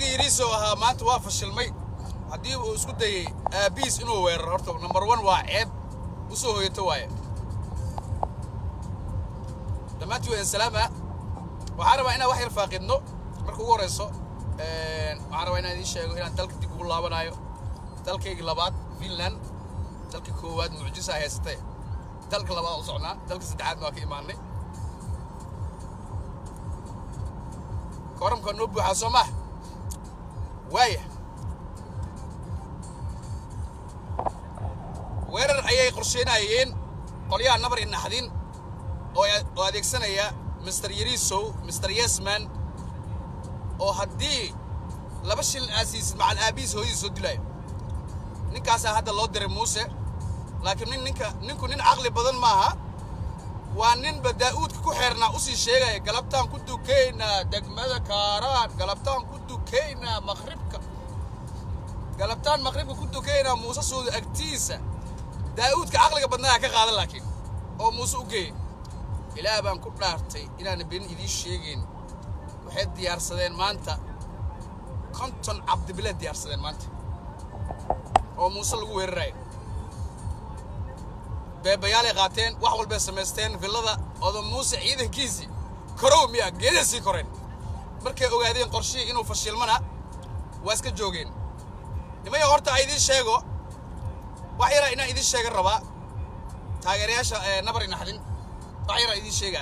iskudayga yariiso ahaa maanta waa fashilmay haddii uu isku dayay aabiis inuu weeraro horta number 1 waa ceeb u soo hooyato waaye dhammaantii waa salaama waxaan rabaa inaan wax yar faaqidno marka ugu horeyso waxaan rabaa inaan idiin sheego inaan dalka dib ugu laabanayo dalkayga labaad Finland dalka koowaad mucjisa haystay dalka labaad u socnaa dalka saddexaad waa ka imaanay koramka noo buuxa Soomaa waaya weerar ayay qorsheynayeen qolyaha nabar in naxdin oo adeegsanaya Mr. Yariso Mr. Yesman oo haddii laba shil aasiis macal aabiis hooyadiis soo dilay ninkaas hadda loo diray Muuse laakiin ninku nin aqli badan maaha waa nin Daa'uudka ku xeernaa u sii sheegay galabtaan ku dukeyna degmada Kaaraan galabtaan ku dukeyna maqribka ku dukeyna Muuse soo agtiisa Daa'uudka aqliga badnaa ka qaadan laakiin oo Muuse u geeyay ilaa baan ku dhaartay inaan been idin sheegin waxay diyaarsadeen maanta konton Cabdibilad diyaarsadeen maanta oo Muuse lagu weeraray beebayaalay qaateen wax walba sameysteen villada oo Muuse ciidankiisi korow miya geedasi koreen markay ogaadeen qorshii inuu fashilmana waa iska joogeen nimay horta ay idin sheego wax yar inaan idin sheega rabaa taageerayaasha nabar in naxdin wax yar idin sheega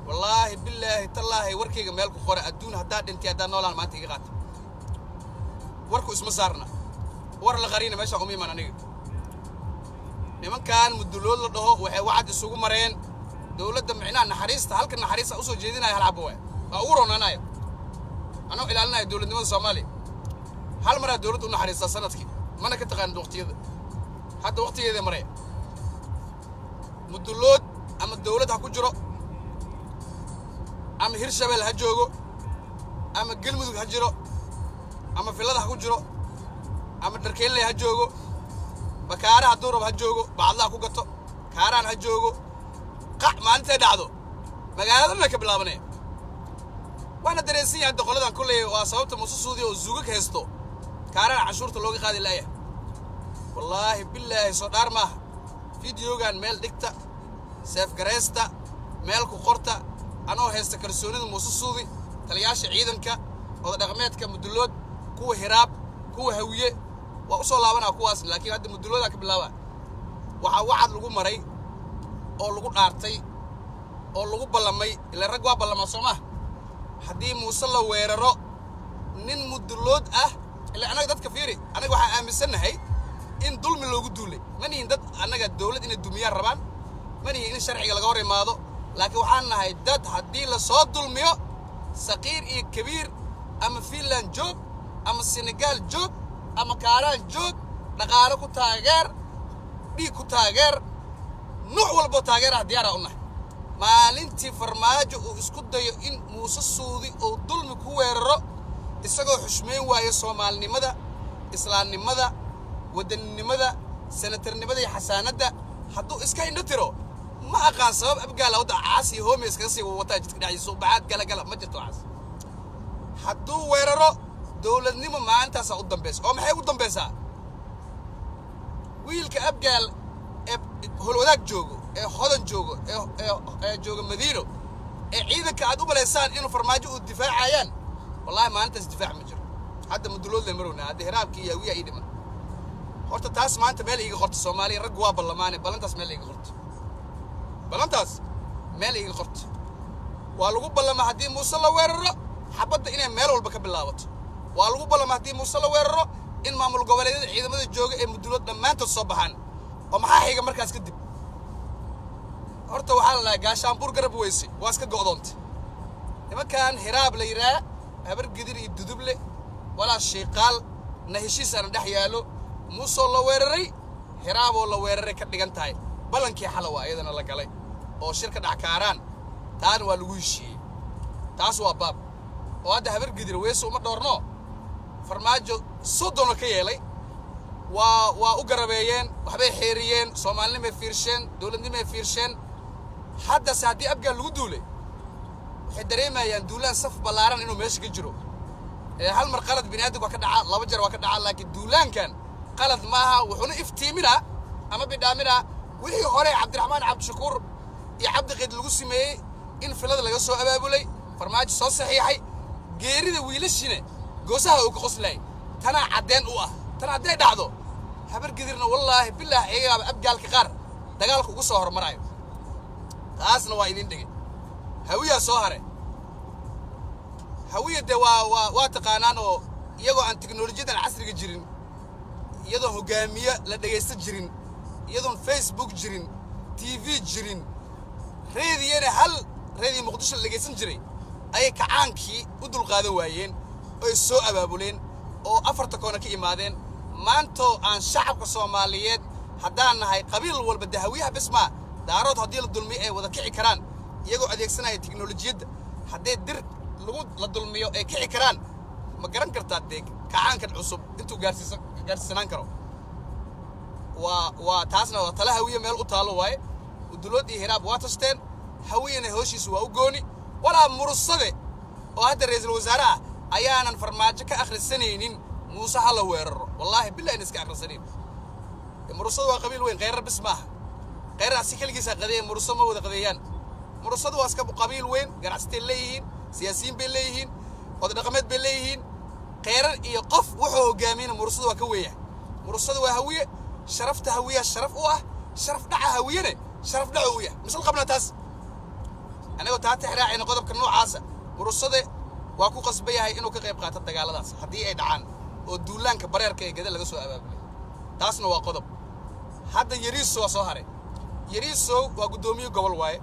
wallahi billahi tallahi warkayga meel ku qora adduun hadaa dhintay hadaa noolaan maanta iga qaat warku isma saarna war la qariina meesha u miiman aniga nimankan mudulood la dhaho waxay wacad isugu mareen dawladda micnaa naxariista halka naxariista u soo jeedinaya hal xabo waa ugu roonanayo anoo ilaalinayo dawladnimada Soomaaliya hal mar dawladdu u naxariista sanadkii mana ka taqaan waqtiyada hadda waqtigeeda maray mudulood ama dawlad ha ku jiro ama Hirshabelle ha joogo ama Galmudug ha jiro ama filada ha ku jiro ama Dharkeelle ha joogo bakaaraha durub ha joogo bacdla ku gato kaaraan ha joogo qac maalinta dhacdo magaalada ka bilaabanay waana dareesay hadda qoladan kulay waa sababta Muuse Suudi oo zuuga ka heesto kaaraan cashuurta looga qaadi laaya wallahi billahi soo dhaar ma fiidiyogan meel dhigta saf gareesta meel ku qorta anoo heesta kalsoonida Muuse Suudi taliyaasha ciidanka oo dhaqameedka mudulood kuwa hiraab kuwa hawiye waa u soo laabanaa kuwaas laakiin hadda mudulooda ka bilaaba waxa wacad lagu maray oo lagu dhaartay oo lagu ballamay ila rag waa ballama Soomaa haddii Muuse la weeraro nin mudulood ah ila anaga dadka fiiri anaga waxa aaminsanahay in dulmi loogu duulay maniin dad anaga dawlad inay dumiyaan rabaan maniin in sharciga laga hor imaado laakiin waxaan nahay dad haddii la soo dulmiyo saqiir iyo kabiir ama Finland joog ama Senegal joog ama Kaaraan joog dhaqaale ku taageer dhiig ku taageer nooc walba taageer diyaar ah unahay maalintii farmaajo uu isku dayo in Muuse Suudi oo dulmi ku weeraro isagoo xushmeyn waayo Soomaalinimada islaamnimada wadannimada senatarnimada iyo xasaanada hadduu iska indho tiro ma aqaan sabab abgaal wada caasi hoomeys ka sii wata jidka dhacayso baad gala ma jirto caas hadduu weeraro dawladnimo maantaas u dambeeyay oo maxay u dambeeysaa wiilka abgaal holwadaag joogo ee hodan joogo ee jooga Madiino ee ciidanka aad u baleysaan inuu farmaajo u difaacayaan wallahi maantaas difaac ma jiro hadda mudulood la marowna hadda hiraabkii iyo wiya idima horta taas maanta meel iga qorto Soomaaliya rag waa ballamaane balantaas meel iga qorto waa lagu ballama haddii Muuse la weeraro xabadda inay meel walba ka bilaabato waa lagu ballama haddii Muuse la weeraro in maamul goboleedyada ciidamada jooga ee mudulood dhammaantood soo baxaan oo maxaa xiga markaas kadib horta waxa la gaashaanbuur garab weyse waa iska go'doonta nimankan hiraab la yiraa habar gidir iyo duduble wala sheeqaal na heshiisana dhex yaalo Muuse la weeraray hiraab oo la weeraray ka dhigan tahay balankii xalawa ayadana la galay oo shirka dhackaaraan taan waa lagu heshiiyay taas waa baab oo hadda habar gidir weyse uma dhoorno farmaajo soddon ka yeelay waa u garabeeyeen waxbay xeeriyeen Soomaalnimay fiirsheen dawladnimay fiirsheen hadda saadi abgaal lagu duulay waxay dareemayaan duulaan saf balaaran inuu meesha ka jiro hal mar qalad bini aadamku waa ka dhacaa laba jeer waa ka dhacaa laakiin duulaankan qalad maaha wuxuuna iftiimina ama bidhaamina wixii hore cabdiraxmaan cabdishakuur iyo cabdiqeyd lagu sameeyey in filada laga soo abaabulay farmaajo soo saxiixay geerida wiilashina goosaha uu ka qoslay tana cadeen u ah tana hadday dhacdo habar gidirna wallaahi bilaahi iyaga abgaalka qaar dagaalku ugu soo hormarayo taasna waa idin dhigay hawiya soo hare hawiya de waa taqaanaan oo iyagoo aan teknolojiyadan casriga jirin iyadoo hogaamiye la dhagaysta jirin iyadoon facebook jirin tv jirin reediyana hal reedii muqdisho la dhagaysan jiray ayay kacaankii u dulqaadan waayeen oy soo abaabuleen oo afarta koona ka imaadeen maantoo aan shacabka soomaaliyeed haddaan nahay qabiil walba de hawiyaha bismaa daarood haddii la dulmiyo ay wada kici karaan iyagoo adeegsanaya teknolojiyadda hadday dir la dulmiyo ay kici karaan ma garan kartaa dee kacaankan cusub intuu gaarsiisanaan karo waa taasna waa tala hawiye meel u taalo waaye udulood iyo hiraab waa tashteen hawiyena hooshiisu waa u gooni walaa mursade oo hadda ra'iisul wasaare ah ayaanan farmaajo ka akhrisanaynin muuse hala weeraro wallaahi billahi in iska akhrisanayn mursado waa qabiil weyn kheyrar bis maaha kheyrar si keligiisa qadeeyeen murso ma wada qadeeyaan mursado waa iska qabiil weyn ganacsatay leeyihiin siyaasiyiin bay leeyihiin oday dhaqameed bay leeyihiin kheyrar iyo qof wuxuu hogaamiyana mursado waa ka weeyaa mursado waa hawiye sharafta hawiya sharaf u ah sharaf dhaca hawiyene sharaf dhaca u yahay misal qabna taas anagoo taa tixraacayna qodobka noocaasa mursade waa ku qasban yahay inuu ka qayb qaato dagaaladaas haddii ay dhacaan oo duulaanka bareerka ee gada laga soo abaabulay taasna waa qodob hadda yariiso waa soo haray yariiso waa guddoomiye gobol waaye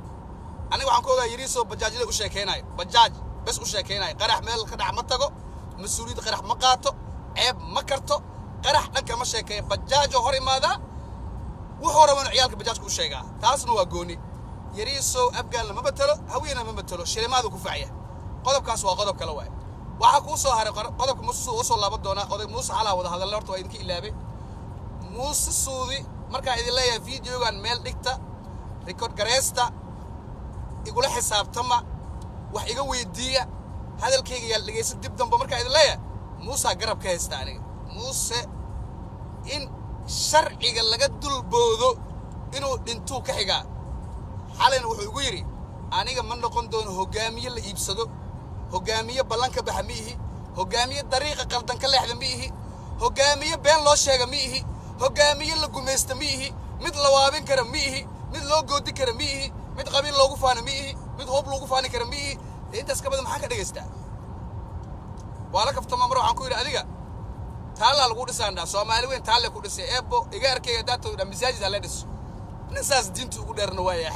aniga waxaan ku ogaa yariiso bajaajle u sheekeynayo bajaaj bes u sheekeynayo qarax meel ka dhac ma tago mas-uuliyad qarax ma qaato ceeb ma karto qarax dhanka ma sheekeeyo bajaajoo hor imaadaa wuxuu rabana ciyaalka bajaajka u sheegaa taasna waa gooni yariiso abgaalna ma matalo hawiyena ma matalo shilimaadu ku facya qodobkaas waa qodob kale waaye waxaa kuu soo haray qodobka muuse u soo laaban doonaa oday muuse xalaa wada hadalna horta waa idinka ilaabay muuse suudi markaa idin leeyahay fiideogan meel dhigta rikood gareysta igula xisaabtama wax iga weydiiya hadalkayga yaal dhegaysa dib dambe markaa idin leeyahay muusaa garab ka haysta aniga muuse in sharciga laga dulboodo inuu dhintuu ka xigaa xalayna wuxuu igu yidhi aniga ma noqon doono hogaamiye la iibsado hogaamiye ballanka baxa ma ihi hogaamiye dariiqa qaldan ka leexda ma ihi hogaamiye been loo sheega ma ihi hogaamiye la gumaysta ma ihi mid la waabin kara ma ihi mid loo goodi kara ma ihi mid qabiil loogu faana ma ihi mid hoob loogu faani kara ma ihi dee intaas ka badan maxaan ka dhagaystaa waa la kaftama mar waxaan ku yidhi adiga taallaa lagu dhisaandhaa soomaali weyn taalle ku dhisay eebbo iga arkayga daatoo dha masaajid ha la dhiso nin saas diinta ugu dheerna waaya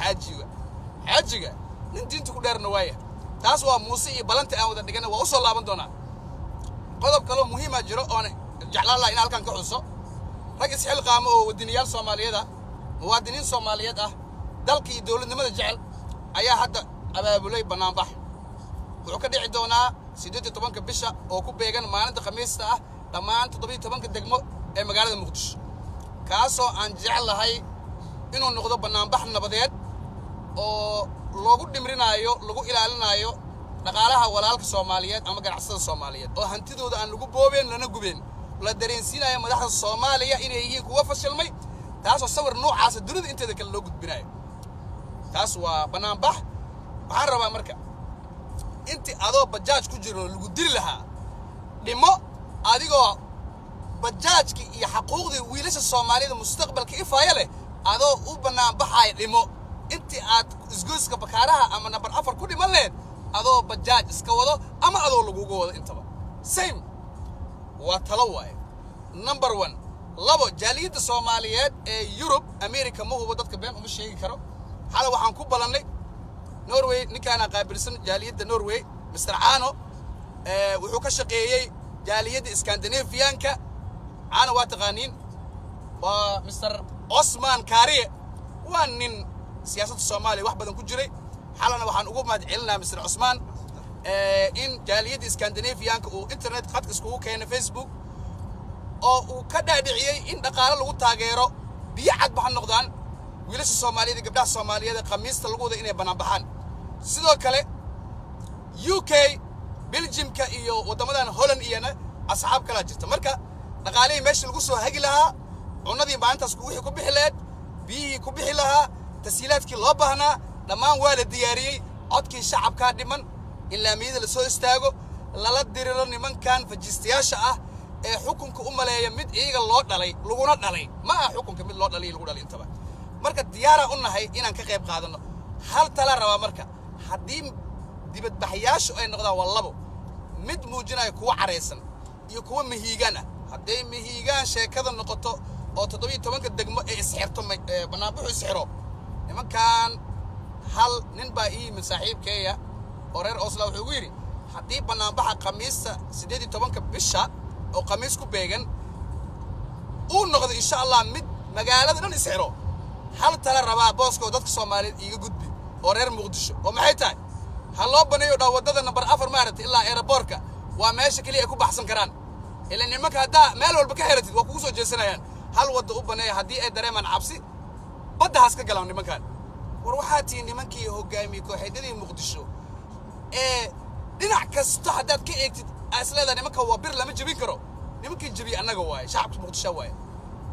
xaajiga nin diinta ugu dheerna waaya taas waa muuse iyo ballantii aan wada dhigana waa u soo laaban doonaa qodob kaloo muhiima jiro oon jeclaan laha in halkan ka xuso rag isxilqaamo oo wadaniyaal soomaaliyeed ah muwaadiniin soomaaliyeed ah dalka iyo dowladnimada jecel ayaa hadda abaabulay bannaanbax wuxuu ka dhici doonaa 18 bisha oo ku beegan maalinta khamiista ah dhammaan 17 degmo ee magaalada muqdisho kaasoo aan jeclahay inuu noqdo bannaanbax nabadeed oo loogu dhimrinaayo lagu ilaalinayo dhaqaalaha walaalka Soomaaliyeed ama ganacsatada Soomaaliyeed oo hantidooda aan lagu boobeen lana gubeen la dareensiinayo madaxda Soomaaliya inay yihiin kuwa fashilmay taasoo sawir noocaas dunida inteeda kale loo gudbinayo taas waa bannaanbax waxaan rabaa marka intii adoo bajaaj ku jiro lagu diri lahaa dhimo adigoo bajaajki iyo xaquuqdii wiilasha Soomaalida mustaqbalka ifaaya leh adoo u bannaanbaxay dhimo intii aad isgoyska bakaaraha ama number 4 ku dhiman leed adoo bajaaj iska wado ama adoo lagugu wado intaba same waa talo waaye number 1 labo jaaliyadda Soomaaliyeed ee Europe America ma hubo dadka been uma sheegi karo xal waxaan ku balannay Norway ninkaana qaabilsan jaaliyadda Norway Mr. Caano wuxuu ka shaqeeyay jaaliyadda Scandinavianka caana waa taqaaniin waa Mr. Osman Kariye waa nin siyaasadda Soomaaliya wax badan ku jiray xalana waxaan ugu mahad celinaa Mr. Osman in jaaliyadda Scandinavianka uu internet khadka iskugu keenay Facebook oo uu ka dhaadhiciyay in dhaqaale lagu taageero biyo cad baxan noqdaan wiilasha Soomaaliyeed gabdhaha Soomaaliyeed khamiista lagu wada inay banaan baxaan sidoo kale UK Belgium Belgiumka iyo wadamadan Holland iyana asxaab kala jirta marka dhaqaalihii meesha lagu soo hagi lahaa cunadii maalintaas wixii ku bixi lahayd biyihii ku bixi lahaa tasiilaadkii loo baahnaa dhammaan waa la diyaariyey codkii shacabka dhiman ilaa miyada la soo istaago lala diriro nimankan fajiistayaasha ah ee xukunka u maleeya mid iyaga loo dhalay laguna dhalay ma aha xukunka mid loo dhalay lagu dhalay intaba marka diyaara u nahay inaan ka qayb qaadano hal tala raba marka haddii dibadbaxayaashu ay noqdaan wallabo mid muujinaya kuwa careysan iyo kuwa mihiigaan ah hadday mihiigaan sheekada noqoto oo 17 degmo ee isxirto banaanbuxu isxiro nimankan hal nin baa ii saaxiibkeeya oo reer Oslo wuxuu ugu yiri haddii banaanbaxa khamiista 18 bisha oo khamiis ku beegan uu noqdo insha Allah mid magaalada dhan isxiro hal tala rabaa boosko dadka Soomaaliyeed iiga gudbi oo reer Muqdisho oo maxay tahay hal loo baneeyo wadada number 4 maaragtay ilaa airportka waa meesha kaliya ay ku baxsan karaan ilaa nimanka hadda meel walba ka xeratid waa kugu soo jeesanayaan hal wada u baneeyo haddii ay dareemaan cabsi baddahaas ka galaan nimankan war waxaa tii nimankii hogaamiyay kooxeedadii Muqdisho ee dhinac kasta haddaad ka eegtid asleeda nimanka waa bir lama jabin karo nimankii jabi annaga waaye shacabka Muqdisho waaye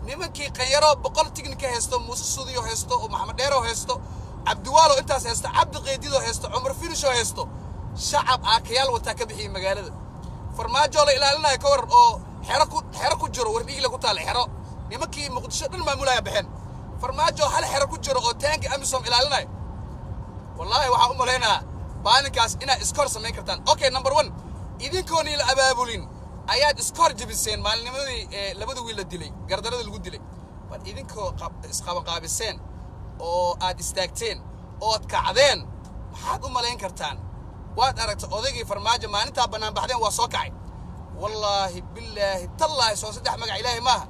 nimankii qanyaro 100 tignik ka haysto Muuse Suudiyo haysto oo Maxamed Dheero haysto Abdiwaalo intaas haysto Cabdi Qeydido haysto Umar Finisho haysto shacab aakayaal wata ka bixiyay magaalada farmaajo la ilaalinayo ka war oo xero ku jiro wardhiigla ku taal xero nimankii Muqdisho dhan maamulaya bixin farmaajo hal xero ku jiro oo taanka amisom ilaalinayo wallahi waxa u maleynaa baaninkaas ina iskor sameyn kartaan okay number 1 idinkoon ila abaabulin ayaad iskor jabiseen maalnimadii labada wiil la dilay gardarada lagu dilay bal idinkoo isqaban qaabiseen oo aad istaagteen oo aad kacdeen maxaad u maleyn kartaan waad aragtay odaygii farmaajo maalinta banaan baxdeen waa soo kacay wallahi billahi tallahi soo saddex magac ilaahay maaha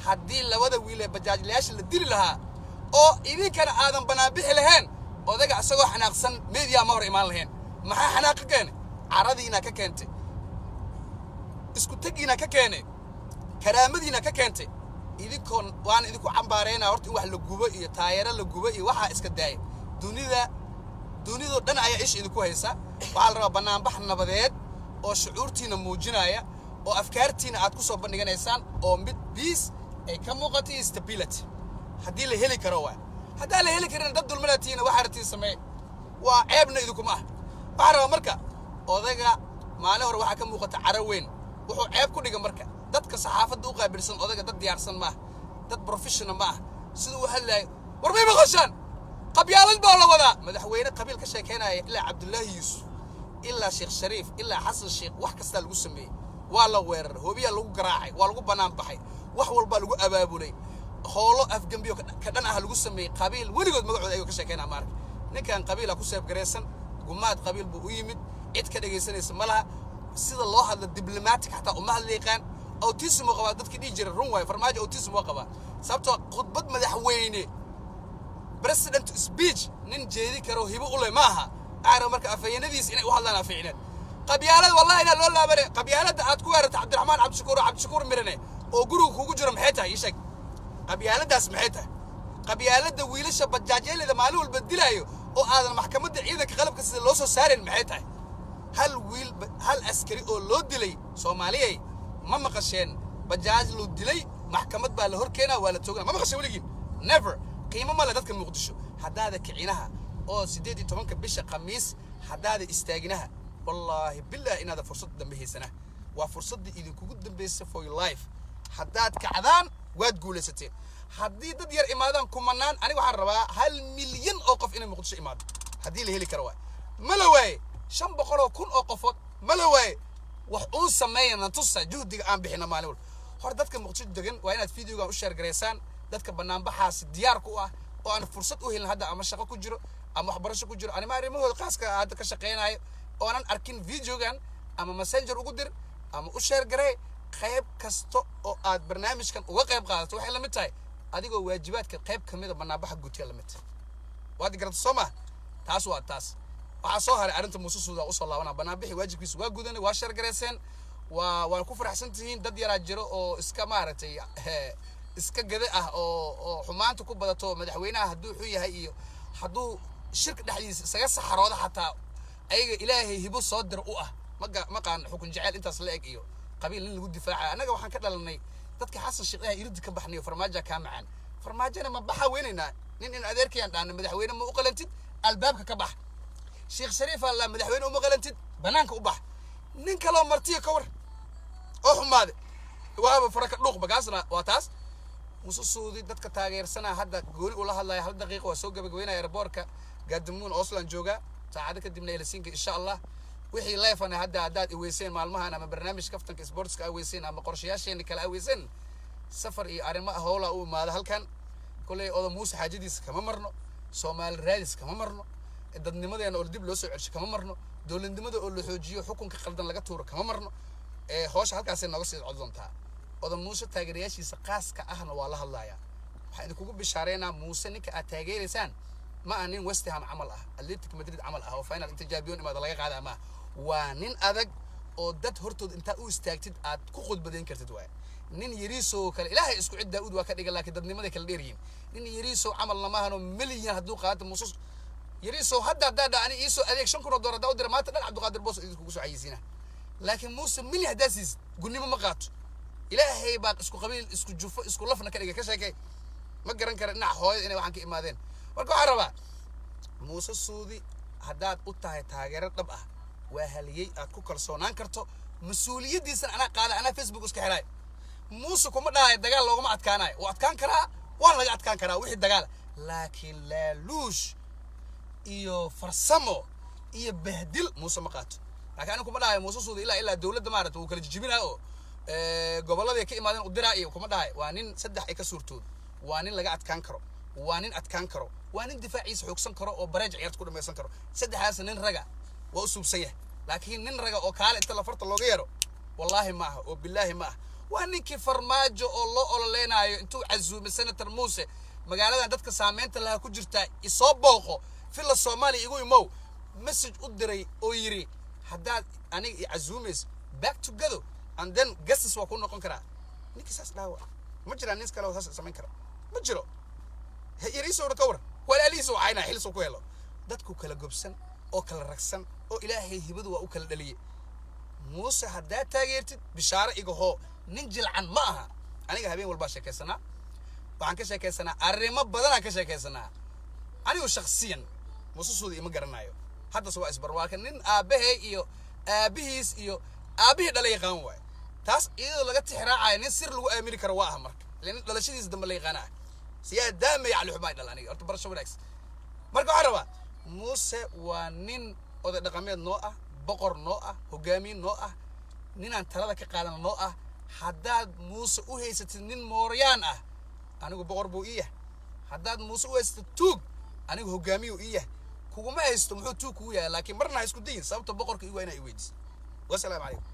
haddii labada wiil ee bajaajlayaasha la dili lahaa oo idinkana aadan banaan bixi lahayn odayga asagoo xanaaqsan media ma hor imaan lahayn maxaa xanaaq ka keenay caradiina ka keentay isku tagiina ka keenay karaamadiina ka keentay idinkoon waan idinku cambaareynaa horta in wax la gubo iyo taayaro la gubo iyo waxa iska daayay dunidu dhan ayaa ish idinku haysa waxa la rabaa banaanbax nabadeed oo shucuurtiina muujinaya oo afkaartiina aad ku soo bandhiganaysaan oo mid peace ay ka muuqatay stability haddii la heli karo waa haddaa la heli karin dad dulmanatiina waxa artiin sameey waa ceebna idinkuma ah waxa rabaa marka odayga maalin hore waxa ka muuqata caraweyn wuxuu ceeb ku dhiga marka dadka saxaafadda u qaabilsan odayga dad diyaarsan ma dad professional ma sidoo waxa leeyahay war may maqashaan qabyaalad baa la wadaa madaxweyne qabiil ka sheekeynaya ilaa Cabdullaahi Yuusuf ilaa Sheekh Shariif ilaa Xasan Sheekh wax kasta lagu sameeyay waa la weerar hoobiya lagu garaacay waa lagu banaan baxay wax walba lagu abaabulay howlo afgambiyo ka dhan ah lagu sameeyay qabiil weligood magacooda ayuu ka sheekeynaa marka ninkan qabiila ku seeb gareysan gumaad qabiil buu u yimid cid ka dhageysanaysa malaha sida loo hadlo diplomatic hatta uma hadleeqaan autism qaba dadkii dhigi jiray run way farmaajo autism qaba sababtoo khudbad madaxweyne president speech nin jeedi karo hibo u leh maaha aaro marka afayeenadiis inay u hadlaan afayeenad qabyaalad wallahi ina loo laabare qabyaalada aad ku weerartay Cabdiraxmaan Cabdishakuur Mirane oo guriga kugu jiro maxay tahay ishag qabyaaladaas maxay tahay qabyaalada wiilasha bajaajyada maalin walba dilaayo oo aadan maxkamadda ciidanka qalabka sida loo soo saareen maxay tahay hal askari oo loo dilay Soomaaliyay ma maqasheen bajaaj loo dilay maxkamad baa la hor keenaa waa la toogana ma maqasheen waligiin never qiimo ma la dadka Muqdisho hadaada kicinaha oo 18 bisha khamiis hadaada istaaginaha wallahi billahi inaada fursad dambe heysana waa fursadii idinku dambeysay for your life hadaad kacdaan waad guulaysateen haddii dad yar imaadaan kumanaan aniga waxaan rabaa 1 milyan oo qof inay Muqdisho imaado haddii la heli karo waa ma la waay 500,000 oo qofood ma la waay wax uu sameeyana tusa juhdiga aan bixina maalin walba hor dadka Muqdisho degan waa inaad fiidiyoga u share gareysaan dadka banaanbaxaas diyaar ku ah oo aan fursad u helin hadda ama shaqo ku jiro ama waxbarasho ku jiro anima arrimahooda qaaska hadda ka shaqeynayo oo aan arkin videogan ama messenger ugu dir ama u share garee qayb kasto oo aad barnaamijkan uga qayb qaadato waxay la mid tahay adigoo waajibaadka qayb kamid ah banaanbaxa guutiga la mid waad garata Soomaa taas waa taas waxa soo haray arinta Muuse Suudiyo u soo laabanaa banaanbixi waajibkiisa waa gudanay waa share gareyseen waa ku faraxsantihiin dad yara jiro oo iska maaragtay iska gada ah oo xumaanta ku badato madaxweynaha hadduu xu yahay iyo hadduu shirka dhaxdiisa isaga saxarooda xataa ayaga ilaahay hibo soo dir u ah ما قان حكم جعل أنت أصلك إيو قبيل اللي ودي فاعة أنا وحن كده لأني تذكر حسن شيء يرد كبحني وفرماجة كامعان فرماجة أنا ما بحاولنا نين أديرك يعني أنا مدحوينا ما أقلنتد الباب كبح شيخ شريف الله مدحوينا وما قلنتد بنانك أبح نين كلام مرتيه كور ماذا وهذا فرق الروح بقاسنا واتاس وصوصودي دتك تاجر سنة هذا قولي والله الله هل دقيقة وسوق بقوينا إيربوركا قدمون أصلا جوجا ساعدك قدمنا إلى سينك إن شاء الله وحي لايف أنا هذا عداد ويسين مع المها أنا برنامج كفتن سبورتس كويسين أما قرشياش يعني كلا ويسين سفر إيه أرما هولا أو ما هل كان كل هذا موسى حاجديس كم مرنا سومال رادس كم مرنا الدنيا ماذا أنا أردب له سعر كم مرنا دول الدنيا ماذا أقول له حجيو حكم كقلدن لقى تور كم مرنا هوش هل كاسين نقص عظم تها هذا موسى تاجرياش يسقاس كأهنا والله الله يا حين كوكب بشارينا موسى نك أتاجر إنسان ما أنين وستهم عملها الليتك مدريد عملها وفاينل أنت جايبيون ما ضلقك هذا ما ونين أذق ودت هرتود أنت أوستاكتد أتكوخد بدين كرتدواء نين يريسو كالإله إسكو عدة أود وكذا يقول لك دني ماذا كالديرين نين يريسو عمل لما هنو مليون هدوق هذا موسى يريسو هدا أنا يسو أديك شنكر دور داود ما تدل عبد القادر بوس يسكو عايزينه لكن موسى ملي هداسيس قلني ما مقاط إلهي باق إسكو قبيل إسكو جوف إسكو لفنا كذا كشاكي ما قرن كرنا حوي إني وحنك إمادين وركو عربا موسى السودي هداد أطاه تاجر طبعه وهليي أكو كرسونان كرتو مسؤولية دي سن أنا قال أنا فيسبوك إسك حراي موسى كم ده الدجال لو ما أتكاناي وأتكان كرا وأنا لا أتكان كرا وحيد الدجال لكن لا لوش إيو فرسمو إيو بهدل موسى مقات لكن أنا كم ده موسى السودي إلا الدولة دمارت وكل جبينها أو قبل ذي كي مادن قدرائي وكم ده وانين صدق إيك صورتود وانين لقى أتكان كرو وانين أتكان كرو وانين دفاع يسوع يكسن كرو وبرج عيارت كل ما يسن كرو صدق هذا نين رجع وأسلوب سيء لكن نين رجع وكال أنت لفرت اللي غيره والله معه وبالله معه وانين كفرماجو الله لنا أنتوا عزوا من سنة موسى مقالة دتك سامين تلا كجرتا يصابوه في الصومالي يقول مو مسج أدري أويري حداد أنا عزوميس back together and then قصص وكون نقول كرا نكساس داوا مجرى الناس كلا وساس سمين كرا مجرى يريسو ركورة ولا ليسو عينا حلسو كويلو دتكو كلا جبسن أو كلا ركسن أو إلهي هبدو أو كلا دليل موسى حداد تاجرت بشارة إيجو ننجل عن معها أنا جهبين والباشا كسنة وعن كشة كسنة الرمى بدنا كشة كسنة أنا وشخصيا موسى سودي ما قرنايو هذا سواء إسبر ولكن نن أبيه أبيهس أبيه ده اللي يقام تاس إذا لقيت حراعة نصير له أمريكا رواها مرك لأن ده الشيء يزدم اللي يقناه سياد دام يعلو حمايد لاني أرتبر شو بالعكس مركو عربة موسى ونين أو ده قامين نوعه بقر نوعه هجامين نوعه نين عن ثلاثة كقالن نوعه حداد موسى وهيست نين موريان أنا بقر بوئيه حداد موسى وهيست توق أنا هجامي وإيه كوما هيستمحو توق وياه لكن مرنا هيسكو دين سبت بقر كيوانا يويدس والسلام عليكم